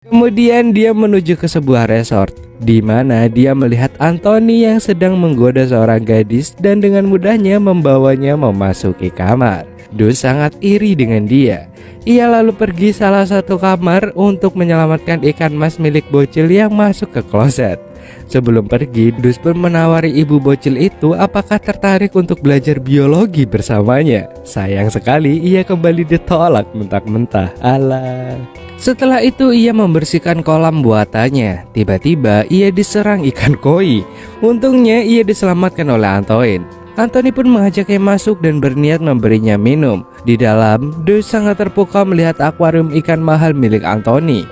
Kemudian dia menuju ke sebuah resort, di mana dia melihat Anthony yang sedang menggoda seorang gadis dan dengan mudahnya membawanya memasuki kamar. Dus sangat iri dengan dia. Ia lalu pergi salah satu kamar untuk menyelamatkan ikan mas milik bocil yang masuk ke kloset. Sebelum pergi, Dus pun menawari ibu bocil itu apakah tertarik untuk belajar biologi bersamanya. Sayang sekali ia kembali ditolak mentah-mentah. Alah. Setelah itu ia membersihkan kolam buatannya. Tiba-tiba ia diserang ikan koi. Untungnya ia diselamatkan oleh Antoine. Anthony pun mengajaknya masuk dan berniat memberinya minum. Di dalam, Dus sangat terpukau melihat akuarium ikan mahal milik Anthony.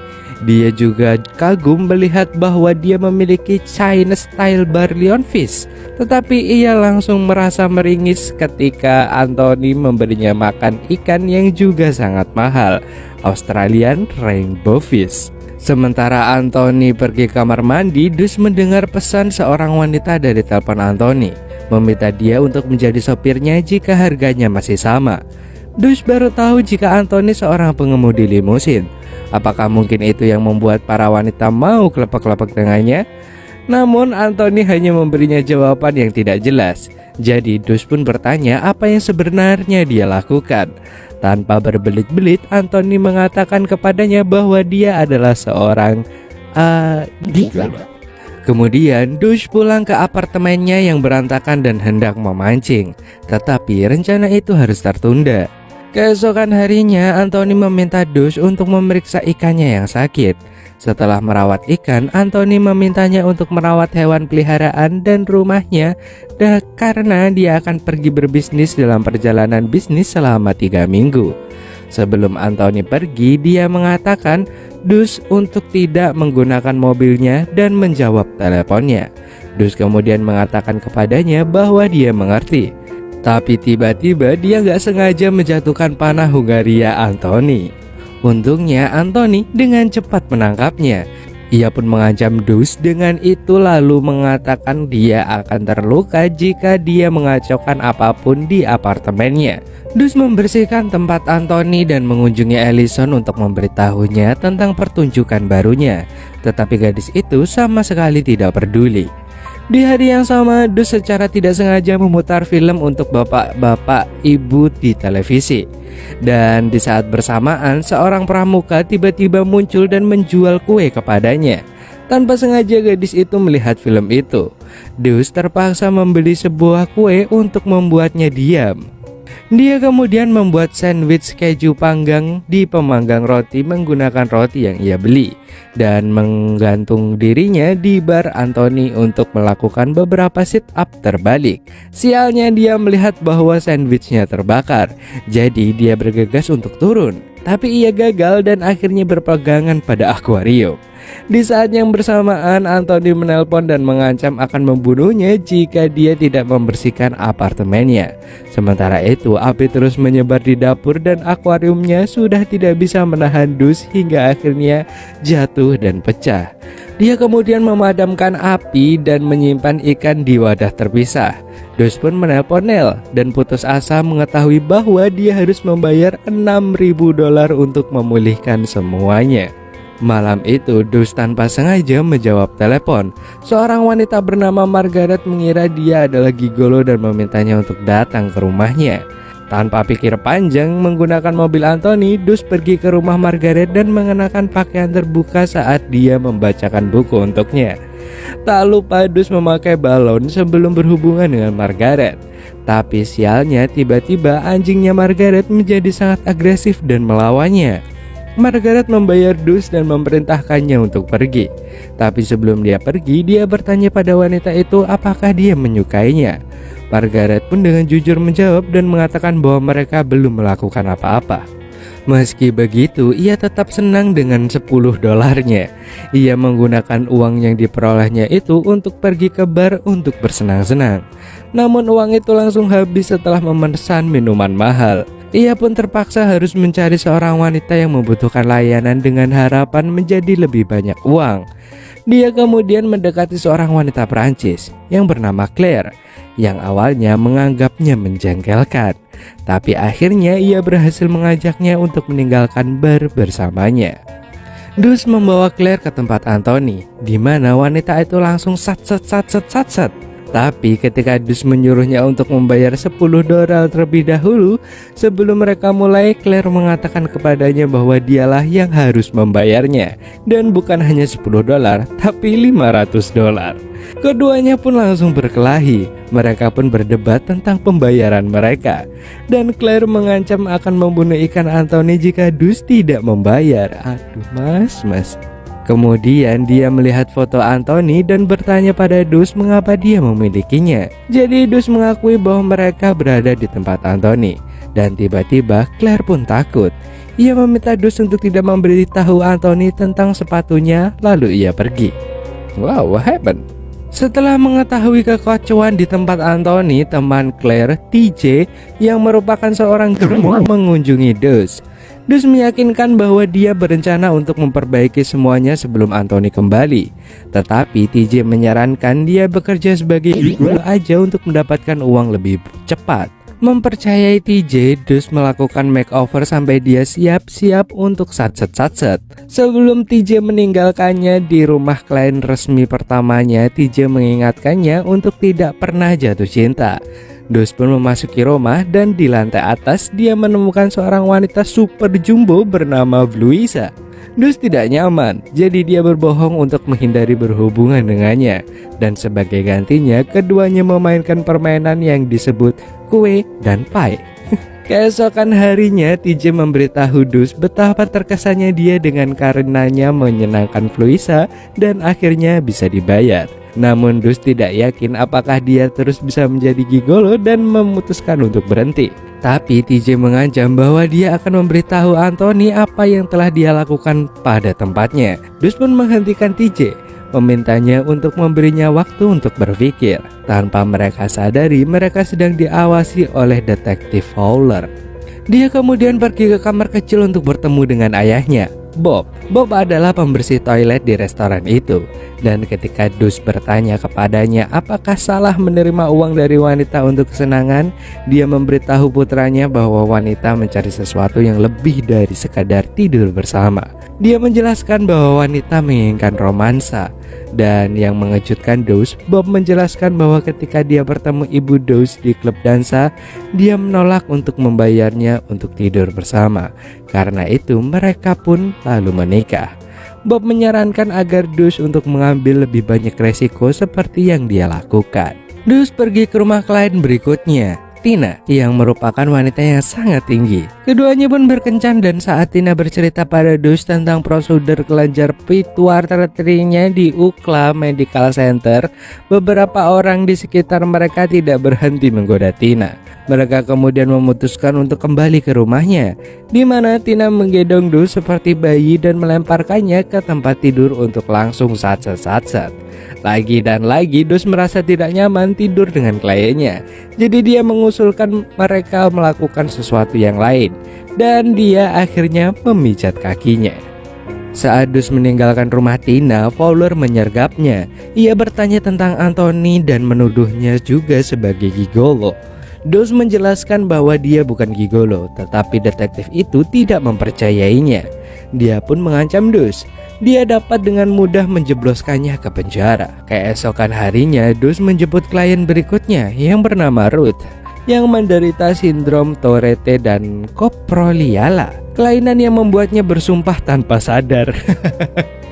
Dia juga kagum melihat bahwa dia memiliki Chinese style barley fish. Tetapi ia langsung merasa meringis ketika Anthony memberinya makan ikan yang juga sangat mahal, Australian rainbow fish. Sementara Anthony pergi kamar mandi, Dus mendengar pesan seorang wanita dari telepon Anthony, meminta dia untuk menjadi sopirnya jika harganya masih sama. Dus baru tahu jika Anthony seorang pengemudi limusin. Apakah mungkin itu yang membuat para wanita mau kelepek-kelepek dengannya? Namun Anthony hanya memberinya jawaban yang tidak jelas. Jadi Dus pun bertanya apa yang sebenarnya dia lakukan. Tanpa berbelit-belit, Anthony mengatakan kepadanya bahwa dia adalah seorang gila. Kemudian Dus pulang ke apartemennya yang berantakan dan hendak memancing. Tetapi rencana itu harus tertunda. Keesokan harinya, Anthony meminta Dus untuk memeriksa ikannya yang sakit. Setelah merawat ikan, Anthony memintanya untuk merawat hewan peliharaan dan rumahnya karena dia akan pergi berbisnis dalam perjalanan bisnis selama 3 minggu. Sebelum Anthony pergi, dia mengatakan Dus untuk tidak menggunakan mobilnya dan menjawab teleponnya. Dus kemudian mengatakan kepadanya bahwa dia mengerti. Tapi tiba-tiba dia nggak sengaja menjatuhkan panah Hungaria Anthony. Untungnya Anthony dengan cepat menangkapnya. Ia pun mengancam Dus dengan itu lalu mengatakan dia akan terluka jika dia mengacaukan apapun di apartemennya. Dus membersihkan tempat Anthony dan mengunjungi Allison untuk memberitahunya tentang pertunjukan barunya. Tetapi gadis itu sama sekali tidak peduli. Di hari yang sama, Dus secara tidak sengaja memutar film untuk bapak-bapak ibu di televisi. Dan di saat bersamaan, seorang pramuka tiba-tiba muncul dan menjual kue kepadanya. Tanpa sengaja gadis itu melihat film itu. Dus terpaksa membeli sebuah kue untuk membuatnya diam. Dia kemudian membuat sandwich keju panggang di pemanggang roti menggunakan roti yang ia beli dan menggantung dirinya di bar Anthony untuk melakukan beberapa sit up terbalik. Sialnya dia melihat bahwa sandwichnya terbakar, jadi dia bergegas untuk turun. Tapi ia gagal dan akhirnya berpegangan pada akuarium. Di saat yang bersamaan, Anthony menelpon dan mengancam akan membunuhnya jika dia tidak membersihkan apartemennya. Sementara itu, api terus menyebar di dapur dan akuariumnya sudah tidak bisa menahan Dus hingga akhirnya jatuh dan pecah. Dia kemudian memadamkan api dan menyimpan ikan di wadah terpisah. Dus pun menelpon Nell dan putus asa mengetahui bahwa dia harus membayar $6.000 untuk memulihkan semuanya. Malam itu, Dus tanpa sengaja menjawab telepon. Seorang wanita bernama Margaret mengira dia adalah gigolo dan memintanya untuk datang ke rumahnya. Tanpa pikir panjang, menggunakan mobil Anthony, Dus pergi ke rumah Margaret dan mengenakan pakaian terbuka saat dia membacakan buku untuknya. Tak lupa Dus memakai balon sebelum berhubungan dengan Margaret. Tapi sialnya tiba-tiba anjingnya Margaret menjadi sangat agresif dan melawannya. Margaret membayar Dus dan memerintahkannya untuk pergi. Tapi sebelum dia pergi, dia bertanya pada wanita itu apakah dia menyukainya. Margaret pun dengan jujur menjawab dan mengatakan bahwa mereka belum melakukan apa-apa. Meski begitu, ia tetap senang dengan $10. Ia menggunakan uang yang diperolehnya itu untuk pergi ke bar untuk bersenang-senang. Namun uang itu langsung habis setelah memesan minuman mahal. Ia pun terpaksa harus mencari seorang wanita yang membutuhkan layanan dengan harapan menjadi lebih banyak uang. Dia kemudian mendekati seorang wanita Perancis yang bernama Claire, yang awalnya menganggapnya menjengkelkan. Tapi akhirnya ia berhasil mengajaknya untuk meninggalkan bar bersamanya. Dus membawa Claire ke tempat Anthony, di mana wanita itu langsung sat. Tapi ketika Dus menyuruhnya untuk membayar $10 terlebih dahulu, sebelum mereka mulai, Claire mengatakan kepadanya bahwa dialah yang harus membayarnya. Dan bukan hanya $10, tapi $500. Keduanya pun langsung berkelahi. Mereka pun berdebat tentang pembayaran mereka. Dan Claire mengancam akan membunuh ikan Anthony jika Dus tidak membayar. Aduh mas. Kemudian dia melihat foto Anthony dan bertanya pada Dus mengapa dia memilikinya. Jadi Dus mengakui bahwa mereka berada di tempat Anthony. Dan tiba-tiba Claire pun takut. Ia meminta Dus untuk tidak memberitahu Anthony tentang sepatunya, lalu ia pergi. Wow, what happened? Setelah mengetahui kekacauan di tempat Anthony, teman Claire, TJ, yang merupakan seorang guru, mengunjungi Dus. Dus meyakinkan bahwa dia berencana untuk memperbaiki semuanya sebelum Anthony kembali. Tetapi TJ menyarankan dia bekerja sebagai guru aja untuk mendapatkan uang lebih cepat. Mempercayai TJ, Dus melakukan makeover sampai dia siap-siap untuk satset. Sebelum TJ meninggalkannya di rumah klien resmi pertamanya, TJ mengingatkannya untuk tidak pernah jatuh cinta. Dus pun memasuki rumah dan di lantai atas dia menemukan seorang wanita super jumbo bernama Bluisa. Dus tidak nyaman, jadi dia berbohong untuk menghindari berhubungan dengannya. Dan sebagai gantinya, keduanya memainkan permainan yang disebut kue dan pie. Keesokan harinya, TJ memberitahu Dus betapa terkesannya dia dengan karenanya menyenangkan Bluisa dan akhirnya bisa dibayar. Namun Dus tidak yakin apakah dia terus bisa menjadi gigolo dan memutuskan untuk berhenti. Tapi TJ mengancam bahwa dia akan memberitahu Anthony apa yang telah dia lakukan pada tempatnya. Dus pun menghentikan TJ, memintanya untuk memberinya waktu untuk berpikir. Tanpa mereka sadari, mereka sedang diawasi oleh detektif Fowler. Dia kemudian pergi ke kamar kecil untuk bertemu dengan ayahnya, Bob. Bob adalah pembersih toilet di restoran itu. Dan ketika Dus bertanya kepadanya apakah salah menerima uang dari wanita untuk kesenangan, dia memberitahu putranya bahwa wanita mencari sesuatu yang lebih dari sekadar tidur bersama. Dia menjelaskan bahwa wanita menginginkan romansa. Dan yang mengejutkan Dus, Bob menjelaskan bahwa ketika dia bertemu ibu Dus di klub dansa, dia menolak untuk membayarnya untuk tidur bersama. Karena itu mereka pun lalu menikah. Bob menyarankan agar Dus untuk mengambil lebih banyak resiko seperti yang dia lakukan. Dus pergi ke rumah klien berikutnya, Tina, yang merupakan wanita yang sangat tinggi. Keduanya pun berkencan dan saat Tina bercerita pada Dus tentang prosedur kelenjar pituar tertingginya di UCLA Medical Center, beberapa orang di sekitar mereka tidak berhenti menggoda Tina. Mereka kemudian memutuskan untuk kembali ke rumahnya, di mana Tina menggendong Dus seperti bayi dan melemparkannya ke tempat tidur untuk langsung satset. Lagi dan lagi Dus merasa tidak nyaman tidur dengan kliennya. Jadi dia mengusulkan mereka melakukan sesuatu yang lain. Dan dia akhirnya memijat kakinya. Saat Dus meninggalkan rumah Tina, Fowler menyergapnya. Ia bertanya tentang Anthony dan menuduhnya juga sebagai gigolo. Dus menjelaskan bahwa dia bukan gigolo, tetapi detektif itu tidak mempercayainya. Dia pun mengancam Dus. Dia dapat dengan mudah menjebloskannya ke penjara. Keesokan harinya, Dus menjemput klien berikutnya yang bernama Ruth, yang menderita sindrom Tourette dan coproliala, kelainan yang membuatnya bersumpah tanpa sadar.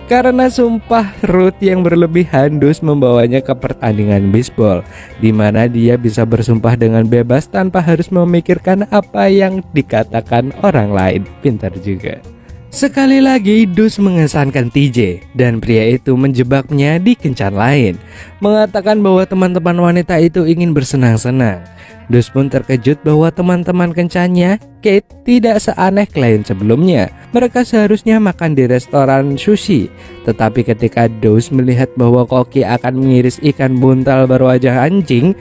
Karena sumpah Ruth yang berlebihan, Dus membawanya ke pertandingan bisbol, di mana dia bisa bersumpah dengan bebas tanpa harus memikirkan apa yang dikatakan orang lain. Pintar juga. Sekali lagi Dus mengesankan TJ dan pria itu menjebaknya di kencan lain, mengatakan bahwa teman-teman wanita itu ingin bersenang-senang. Dus pun terkejut bahwa teman-teman kencannya, Kate, tidak seaneh klien sebelumnya. Mereka seharusnya makan di restoran sushi. Tetapi ketika Dus melihat bahwa Koki akan mengiris ikan buntal berwajah anjing,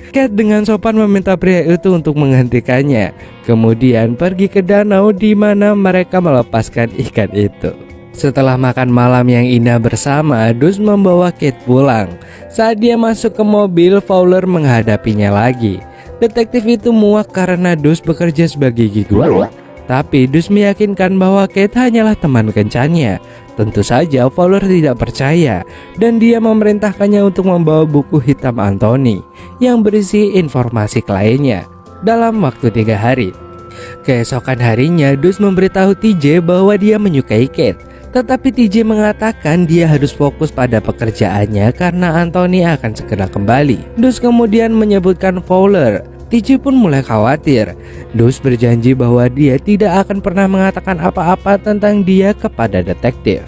Kate dengan sopan meminta pria itu untuk menghentikannya. Kemudian pergi ke danau di mana mereka melepaskan ikan itu. Setelah makan malam yang indah bersama, Dus membawa Kate pulang. Saat dia masuk ke mobil, Fowler menghadapinya lagi. Detektif itu muak karena Dus bekerja sebagai gigolo. Tetapi Dus meyakinkan bahwa Kate hanyalah teman kencannya. Tentu saja Fowler tidak percaya dan dia memerintahkannya untuk membawa buku hitam Anthony yang berisi informasi kliennya dalam waktu 3 hari. Keesokan harinya Dus memberitahu TJ bahwa dia menyukai Kate. Tetapi TJ mengatakan dia harus fokus pada pekerjaannya karena Anthony akan segera kembali. Dus kemudian menyebutkan Fowler. TJ pun mulai khawatir. Dus berjanji bahwa dia tidak akan pernah mengatakan apa-apa tentang dia kepada detektif.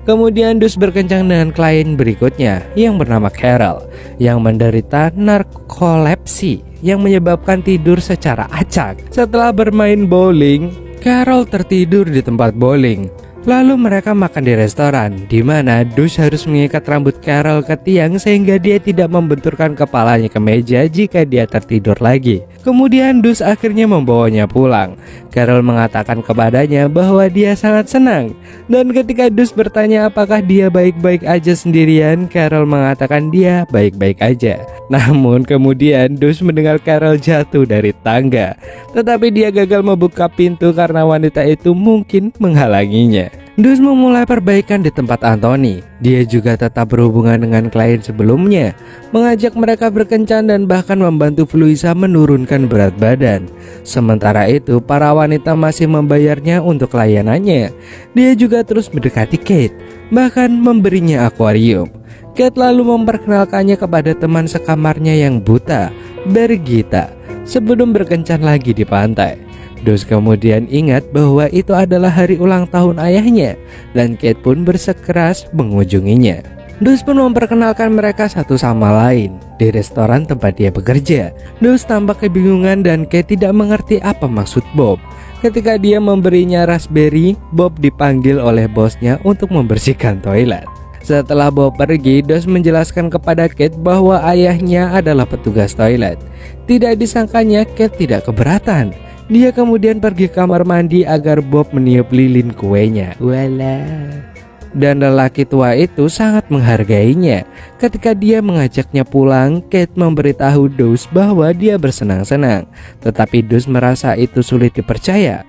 Kemudian Dus berkencan dengan klien berikutnya yang bernama Carol yang menderita narkolepsi yang menyebabkan tidur secara acak. Setelah bermain bowling, Carol tertidur di tempat bowling. Lalu mereka makan di restoran, di mana Dus harus mengikat rambut Carol ke tiang sehingga dia tidak membenturkan kepalanya ke meja jika dia tertidur lagi. Kemudian Dus akhirnya membawanya pulang. Carol mengatakan kepadanya bahwa dia sangat senang. Dan ketika Dus bertanya apakah dia baik-baik aja sendirian, Carol mengatakan dia baik-baik aja. Namun kemudian Dus mendengar Carol jatuh dari tangga. Tetapi dia gagal membuka pintu karena wanita itu mungkin menghalanginya. Dus memulai perbaikan di tempat Anthony. Dia juga tetap berhubungan dengan klien sebelumnya, mengajak mereka berkencan dan bahkan membantu Fluisa menurunkan berat badan. Sementara itu, para wanita masih membayarnya untuk layanannya. Dia juga terus mendekati Kate, bahkan memberinya akuarium. Kate lalu memperkenalkannya kepada teman sekamarnya yang buta, Birgitta, sebelum berkencan lagi di pantai. Dus kemudian ingat bahwa itu adalah hari ulang tahun ayahnya dan Kate pun bersikeras mengunjunginya. Dus pun memperkenalkan mereka satu sama lain di restoran tempat dia bekerja. Dus tampak kebingungan dan Kate tidak mengerti apa maksud Bob. Ketika dia memberinya raspberry, Bob dipanggil oleh bosnya untuk membersihkan toilet. Setelah Bob pergi, Dus menjelaskan kepada Kate bahwa ayahnya adalah petugas toilet. Tidak disangkanya Kate tidak keberatan. Dia kemudian pergi ke kamar mandi agar Bob meniup lilin kuenya. Walah. Dan lelaki tua itu sangat menghargainya. Ketika dia mengajaknya pulang, Kate memberitahu Dus bahwa dia bersenang-senang. Tetapi Dus merasa itu sulit dipercaya.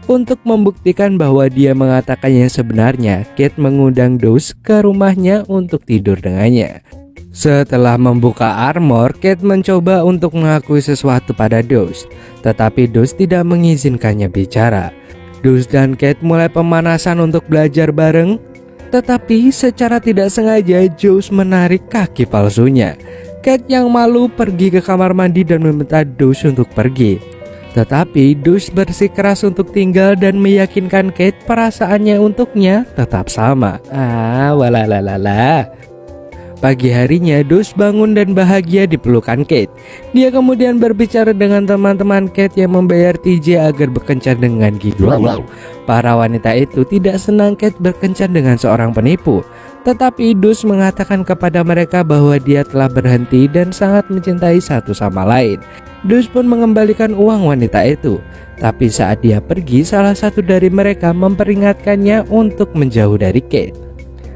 Untuk membuktikan bahwa dia mengatakan yang sebenarnya, Kate mengundang Dus ke rumahnya untuk tidur dengannya. Setelah membuka armor, Kate mencoba untuk mengakui sesuatu pada Dus, tetapi Dus tidak mengizinkannya bicara. Dus dan Kate mulai pemanasan untuk belajar bareng, tetapi secara tidak sengaja Dus menarik kaki palsunya. Kate yang malu pergi ke kamar mandi dan meminta Dus untuk pergi. Tetapi Dus bersikeras untuk tinggal dan meyakinkan Kate perasaannya untuknya tetap sama. Walalalala. Pagi harinya Dus bangun dan bahagia di pelukan Kate. Dia kemudian berbicara dengan teman-teman Kate yang membayar TJ agar berkencan dengan Gigi. Para wanita itu tidak senang Kate berkencan dengan seorang penipu. Tetapi Dus mengatakan kepada mereka bahwa dia telah berhenti dan sangat mencintai satu sama lain. Dus pun mengembalikan uang wanita itu. Tapi saat dia pergi, salah satu dari mereka memperingatkannya untuk menjauh dari Kate.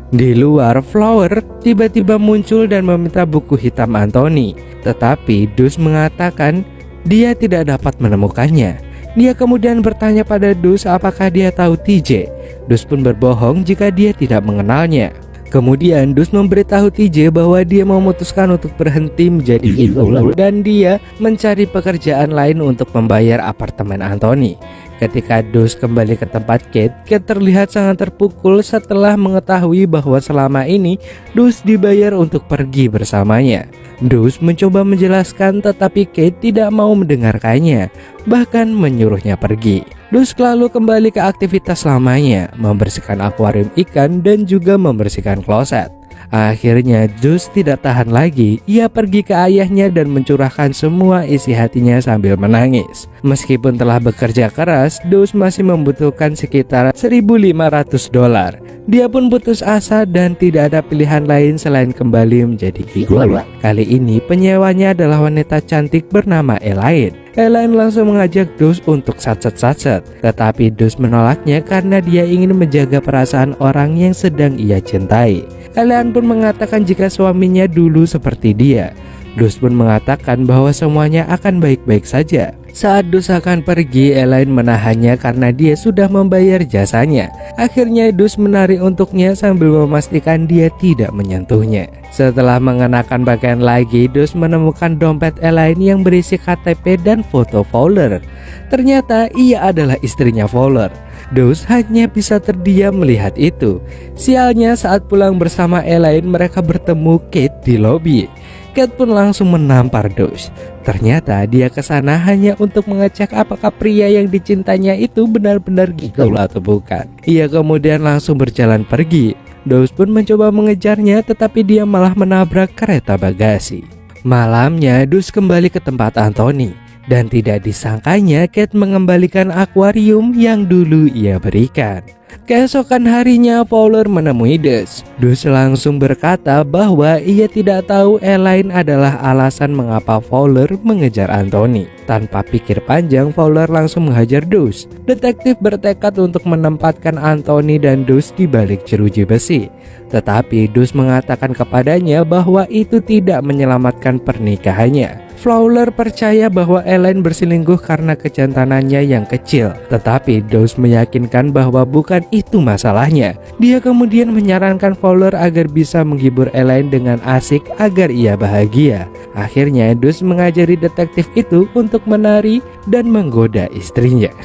Di luar, Flower tiba-tiba muncul dan meminta buku hitam Anthony. Tetapi Dus mengatakan dia tidak dapat menemukannya. Dia kemudian bertanya pada Dus apakah dia tahu TJ. Dus pun berbohong jika dia tidak mengenalnya. Kemudian Dus memberitahu TJ bahwa dia memutuskan untuk berhenti menjadi ibu dan dia mencari pekerjaan lain untuk membayar apartemen Anthony. Ketika Dus kembali ke tempat Kate, Kate terlihat sangat terpukul setelah mengetahui bahwa selama ini Dus dibayar untuk pergi bersamanya. Dus mencoba menjelaskan tetapi Kate tidak mau mendengarkannya, bahkan menyuruhnya pergi. Dus lalu kembali ke aktivitas lamanya, membersihkan akuarium ikan dan juga membersihkan kloset. Akhirnya Dus tidak tahan lagi. Ia pergi ke ayahnya dan mencurahkan semua isi hatinya sambil menangis. Meskipun telah bekerja keras, Dus masih membutuhkan sekitar $1.500. Dia pun putus asa dan tidak ada pilihan lain selain kembali menjadi gigolo. Kali ini penyewanya adalah wanita cantik bernama Elaine. Elaine langsung mengajak Dus untuk satset-satset, tetapi Dus menolaknya karena dia ingin menjaga perasaan orang yang sedang ia cintai. Elaine pun mengatakan jika suaminya dulu seperti dia. Dus pun mengatakan bahwa semuanya akan baik-baik saja. Saat Dus akan pergi, Elaine menahannya karena dia sudah membayar jasanya. Akhirnya Dus menari untuknya sambil memastikan dia tidak menyentuhnya. Setelah mengenakan pakaian lagi, Dus menemukan dompet Elaine yang berisi KTP dan foto Fowler. Ternyata ia adalah istrinya Fowler. Dus hanya bisa terdiam melihat itu. Sialnya saat pulang bersama Elaine, mereka bertemu Kate di lobi. Kate pun langsung menampar Dus. Ternyata dia kesana hanya untuk mengecek apakah pria yang dicintanya itu benar-benar gigolo atau bukan. Ia kemudian langsung berjalan pergi. Dus pun mencoba mengejarnya, tetapi dia malah menabrak kereta bagasi. Malamnya Dus kembali ke tempat Anthony. Dan tidak disangkanya Kate mengembalikan akuarium yang dulu ia berikan. Keesokan harinya Fowler menemui Dus. Dus langsung berkata bahwa ia tidak tahu Elaine adalah alasan mengapa Fowler mengejar Anthony. Tanpa pikir panjang, Fowler langsung menghajar Dus. Detektif bertekad untuk menempatkan Anthony dan Dus di balik jeruji besi. Tetapi Dus mengatakan kepadanya bahwa itu tidak menyelamatkan pernikahannya. Fowler percaya bahwa Elaine berselingkuh karena kejantanannya yang kecil. Tetapi Dus meyakinkan bahwa bukan itu masalahnya. Dia kemudian menyarankan Fowler agar bisa menghibur Elaine dengan asik agar ia bahagia. Akhirnya Dus mengajari detektif itu untuk menari dan menggoda istrinya.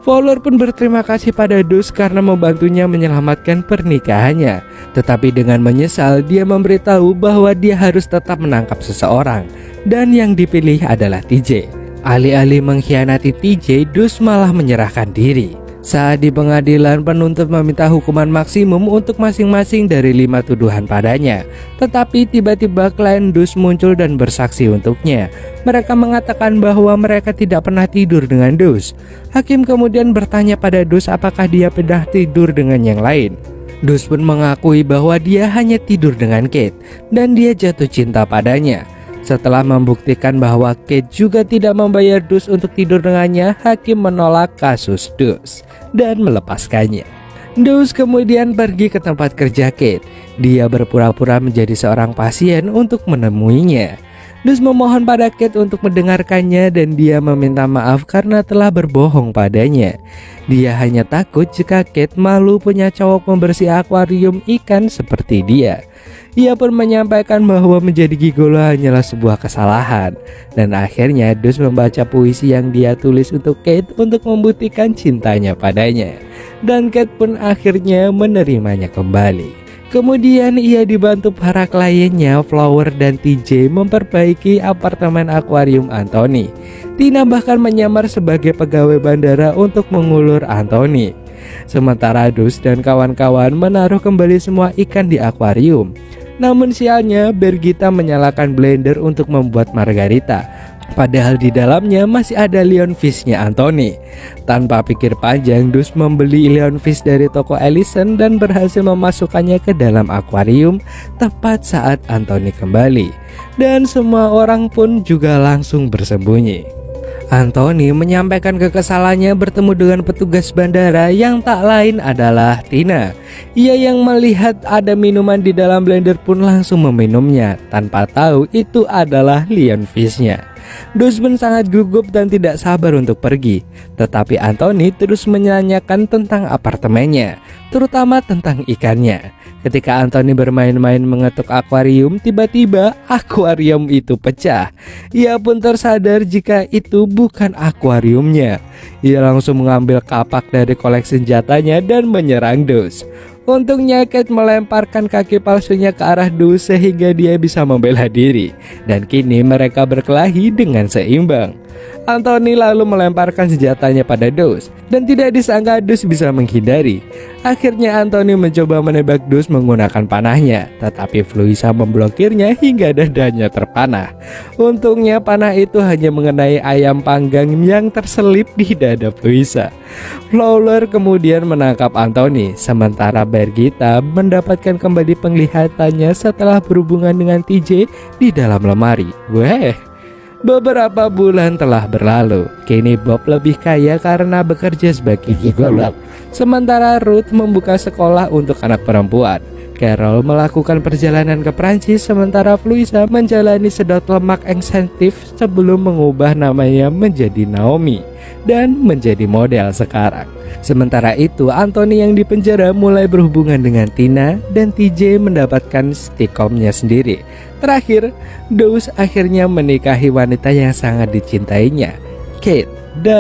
Fowler pun berterima kasih pada Dus karena membantunya menyelamatkan pernikahannya. Tetapi dengan menyesal, dia memberitahu bahwa dia harus tetap menangkap seseorang. Dan yang dipilih adalah TJ. Alih-alih mengkhianati TJ, Dus malah menyerahkan diri. Saat di pengadilan, penuntut meminta hukuman maksimum untuk masing-masing dari 5 tuduhan padanya. Tetapi tiba-tiba klien Dus muncul dan bersaksi untuknya. Mereka mengatakan bahwa mereka tidak pernah tidur dengan Dus. Hakim kemudian bertanya pada Dus apakah dia pernah tidur dengan yang lain. Dus pun mengakui bahwa dia hanya tidur dengan Kate dan dia jatuh cinta padanya. Setelah membuktikan bahwa Kate juga tidak membayar Dus untuk tidur dengannya, hakim menolak kasus Dus dan melepaskannya. Dus kemudian pergi ke tempat kerja Kate. Dia berpura-pura menjadi seorang pasien untuk menemuinya. Dus memohon pada Kate untuk mendengarkannya dan dia meminta maaf karena telah berbohong padanya. Dia hanya takut jika Kate malu punya cowok pembersih akuarium ikan seperti dia. Ia pun menyampaikan bahwa menjadi gigolo hanyalah sebuah kesalahan. Dan akhirnya Dus membaca puisi yang dia tulis untuk Kate untuk membuktikan cintanya padanya. Dan Kate pun akhirnya menerimanya kembali. Kemudian ia dibantu para kliennya Flower dan TJ memperbaiki apartemen akuarium Anthony. Tina bahkan menyamar sebagai pegawai bandara untuk mengulur Anthony. Sementara Dus dan kawan-kawan menaruh kembali semua ikan di akuarium. Namun sialnya, Birgitta menyalakan blender untuk membuat margarita. Padahal di dalamnya masih ada lionfish-nya Anthony. Tanpa pikir panjang, Dus membeli lionfish dari toko Ellison dan berhasil memasukkannya ke dalam akuarium tepat saat Anthony kembali. Dan semua orang pun juga langsung bersembunyi. Anthony menyampaikan kekesalannya bertemu dengan petugas bandara yang tak lain adalah Tina. Ia yang melihat ada minuman di dalam blender pun langsung meminumnya tanpa tahu itu adalah lionfish-nya. Dus pun sangat gugup dan tidak sabar untuk pergi. Tetapi Anthony terus menanyakan tentang apartemennya, terutama tentang ikannya. Ketika Anthony bermain-main mengetuk akuarium, tiba-tiba akuarium itu pecah. Ia pun tersadar jika itu bukan akuariumnya. Ia langsung mengambil kapak dari koleksi senjatanya dan menyerang Dus. Untungnya Kate melemparkan kaki palsunya ke arah Dus sehingga dia bisa membela diri. Dan kini mereka berkelahi dengan seimbang. Anthony lalu melemparkan senjatanya pada Dus dan tidak disangka Dus bisa menghindari. Akhirnya Anthony mencoba menembak Dus menggunakan panahnya, tetapi Fluisa memblokirnya hingga dadanya terpanah. Untungnya panah itu hanya mengenai ayam panggang yang terselip di dada Fluisa. Fowler kemudian menangkap Anthony, sementara Birgitta mendapatkan kembali penglihatannya setelah berhubungan dengan TJ di dalam lemari. Beberapa bulan telah berlalu. Kini Bob lebih kaya karena bekerja sebagai gigolo. Sementara Ruth membuka sekolah untuk anak perempuan. Carol melakukan perjalanan ke Prancis sementara Fluisa menjalani sedot lemak insentif sebelum mengubah namanya menjadi Naomi dan menjadi model sekarang. Sementara itu, Anthony yang dipenjara mulai berhubungan dengan Tina dan TJ mendapatkan stikomnya sendiri. Terakhir, Dawes akhirnya menikahi wanita yang sangat dicintainya, Kate. Dan